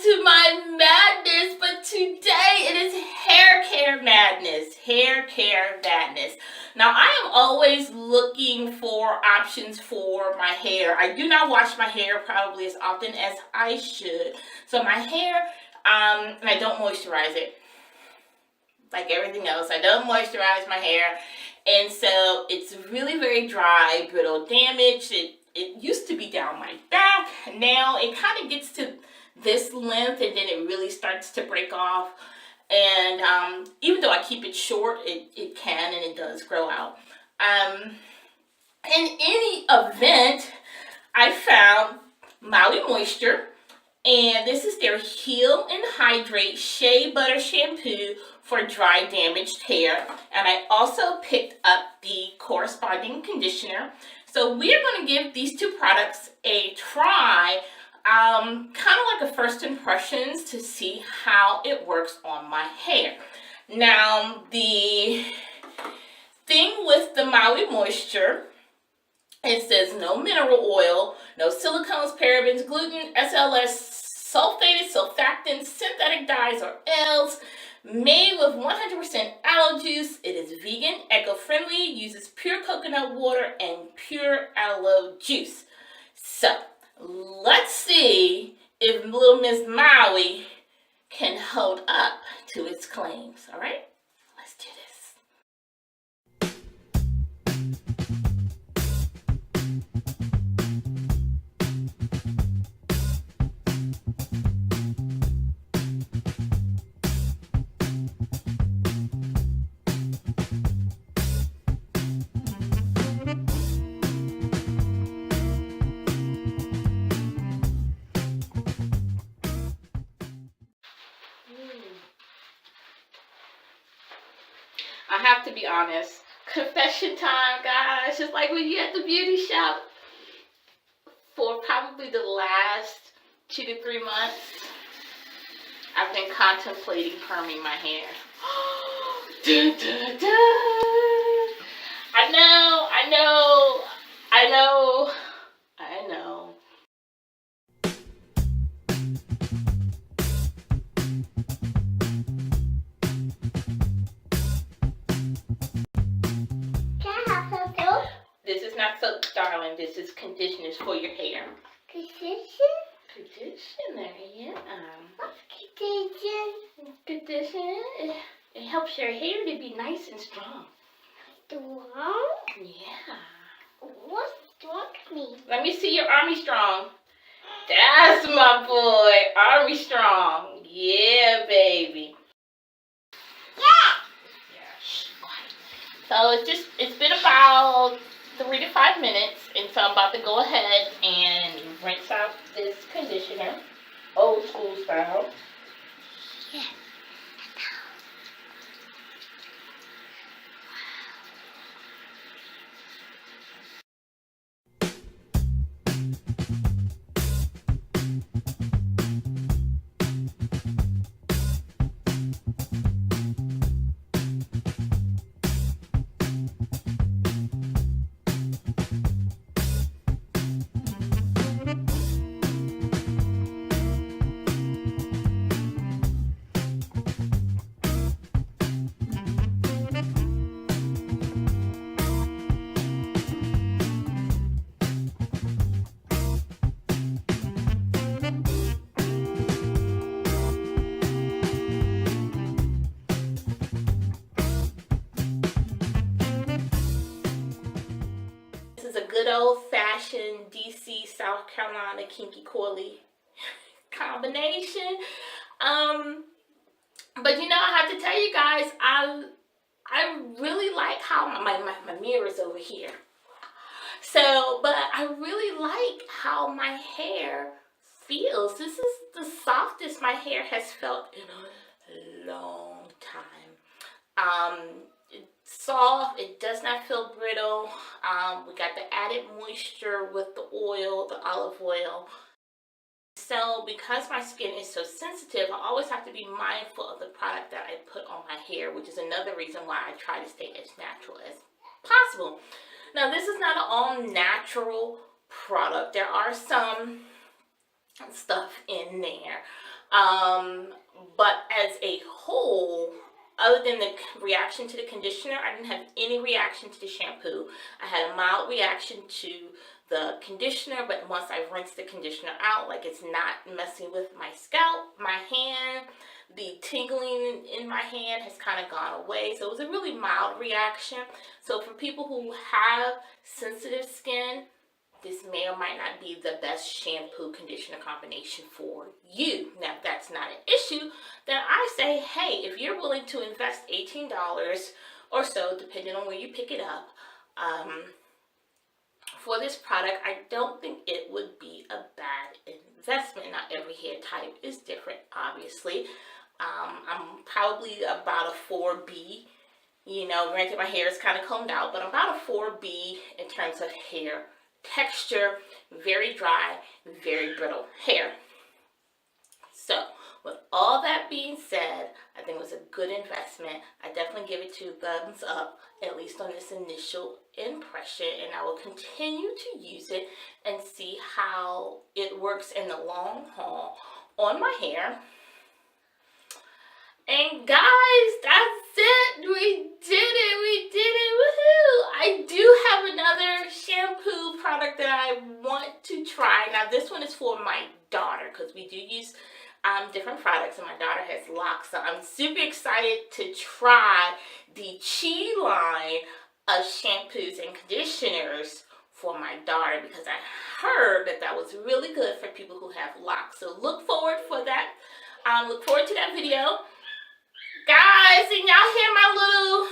to my madness, but today it is hair care madness. Hair care madness. Now, I am always looking for options for my hair. I do not wash my hair probably as often as I should. So my hair, and I don't moisturize it. Like everything else, I don't moisturize my hair. And so it's really very dry, brittle, damaged. It used to be down my back. Now it kind of gets to this length and then it really starts to break off. And even though I keep it short, it can and it does grow out. In any event, I found Maui Moisture. And this is their Heal and Hydrate Shea Butter Shampoo for dry, damaged hair. And I also picked up the corresponding conditioner. So we're going to give these two products a try, kind of like a first impressions to see how it works on my hair. Now, the thing with the Maui Moisture, it says no mineral oil, no silicones, parabens, gluten, SLS, sulfated, surfactants, synthetic dyes, or else. Made with 100% aloe juice. It is vegan, eco-friendly, uses pure coconut water and pure aloe juice. So, let's see if little Miss Maui can hold up to its claims. All right? Let's do this. I have to be honest. Confession time, guys. Just like when you're at the beauty shop. For probably the last 2 to 3 months, I've been contemplating perming my hair. Dun, dun, dun. I know. This is not soap, darling. This is conditioners for your hair. Conditioner, yeah. Conditioner. It helps your hair to be nice and strong. Strong? Yeah. What's strong mean? Let me see your Army Strong. That's my boy. Army Strong. Yeah, baby. So it's been about 3 to 5 minutes, and so I'm about to go ahead and rinse out this conditioner, old school style. Yeah. Good old-fashioned DC, South Carolina, kinky coily combination. But you know, I have to tell you guys, I really like how my mirror's over here. So, but I really like how my hair feels. This is the softest my hair has felt in a long time. It's soft, it does not feel brittle. We got the added moisture with the oil, the olive oil. So because my skin is so sensitive, I always have to be mindful of the product that I put on my hair, which is another reason why I try to stay as natural as possible. Now, this is not an all-natural product. There are some stuff in there. But as a whole, other than the reaction to the conditioner, I didn't have any reaction to the shampoo. I had a mild reaction to the conditioner, but once I rinsed the conditioner out, like, it's not messing with my scalp, my hand. The tingling in my hand has kind of gone away. So it was a really mild reaction. So for people who have sensitive skin, this may or might not be the best shampoo conditioner combination for you. Now, if that's not an issue, then I say, hey, if you're willing to invest $18 or so, depending on where you pick it up, for this product, I don't think it would be a bad investment. Not every hair type is different, obviously. I'm probably about a 4B. You know, granted my hair is kind of combed out, but I'm about a 4B in terms of hair texture. Very dry, very brittle hair. So, with all that being said, I think it was a good investment. I definitely give it 2 thumbs up, at least on this initial impression, and I will continue to use it and see how it works in the long haul on my hair. And guys, that's it. We did it, woohoo! I do have another shampoo product that I want to try. Now, this one is for my daughter, because we do use different products, and my daughter has locks, so I'm super excited to try the Shea line of shampoos and conditioners for my daughter, because I heard that that was really good for people who have locks. So look forward for that. Look forward to that video. Guys, and y'all hear my little